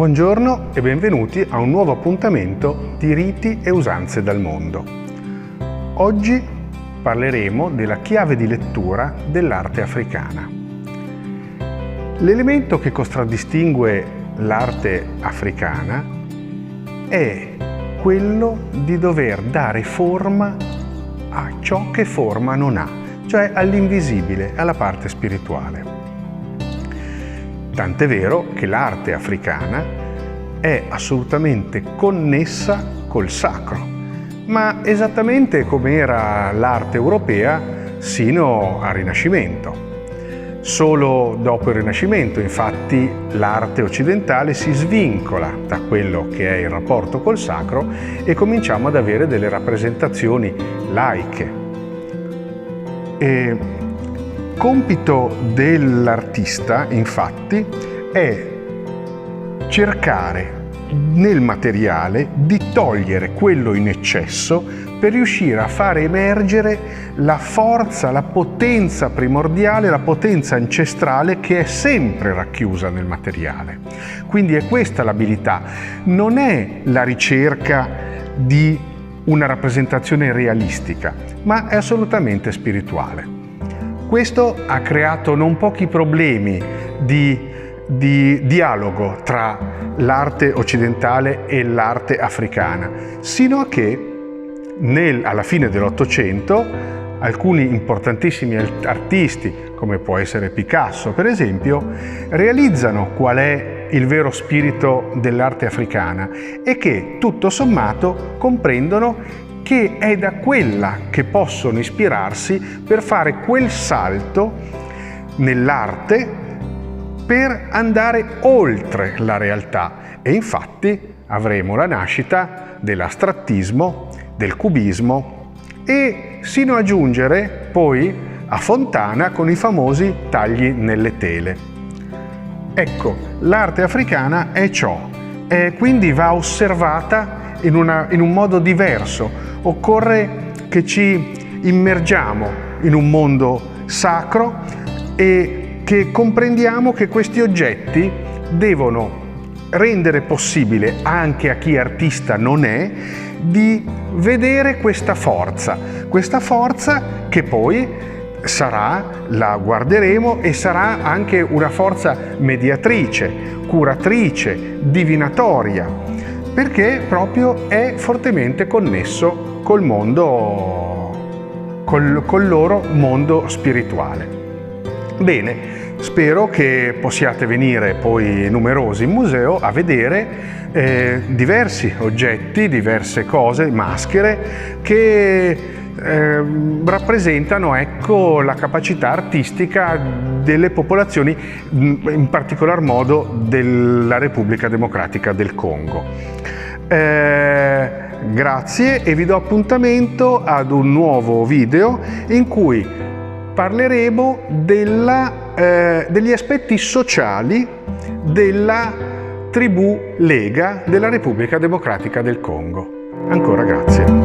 Buongiorno e benvenuti a un nuovo appuntamento di Riti e Usanze dal mondo. Oggi parleremo della chiave di lettura dell'arte africana. L'elemento che contraddistingue l'arte africana è quello di dover dare forma a ciò che forma non ha, cioè all'invisibile, alla parte spirituale. Tant'è vero che l'arte africana è assolutamente connessa col sacro, ma esattamente come era l'arte europea sino al Rinascimento. Solo dopo il Rinascimento, infatti, l'arte occidentale si svincola da quello che è il rapporto col sacro e cominciamo ad avere delle rappresentazioni laiche. Compito dell'artista, infatti, è cercare nel materiale di togliere quello in eccesso per riuscire a fare emergere la forza, la potenza primordiale, la potenza ancestrale che è sempre racchiusa nel materiale. Quindi è questa l'abilità, non è la ricerca di una rappresentazione realistica, ma è assolutamente spirituale. Questo ha creato non pochi problemi di dialogo tra l'arte occidentale e l'arte africana, sino a che alla fine dell'Ottocento alcuni importantissimi artisti, come può essere Picasso per esempio, realizzano qual è il vero spirito dell'arte africana e che tutto sommato comprendono che è da quella che possono ispirarsi per fare quel salto nell'arte per andare oltre la realtà. E infatti avremo la nascita dell'astrattismo, del cubismo e sino a giungere poi a Fontana con i famosi tagli nelle tele. Ecco, l'arte africana è ciò, quindi va osservata in un modo diverso. Occorre che ci immergiamo in un mondo sacro e che comprendiamo che questi oggetti devono rendere possibile anche a chi artista non è di vedere questa forza che poi la guarderemo e sarà anche una forza mediatrice, curatrice, divinatoria, perché proprio è fortemente connesso col mondo, col loro mondo spirituale. Bene, spero che possiate venire poi numerosi in museo a vedere diversi oggetti, diverse cose, maschere che rappresentano, ecco, la capacità artistica delle popolazioni, in particolar modo della Repubblica Democratica del Congo. Grazie e vi do appuntamento ad un nuovo video in cui parleremo degli aspetti sociali della tribù Lega della Repubblica Democratica del Congo. Ancora grazie.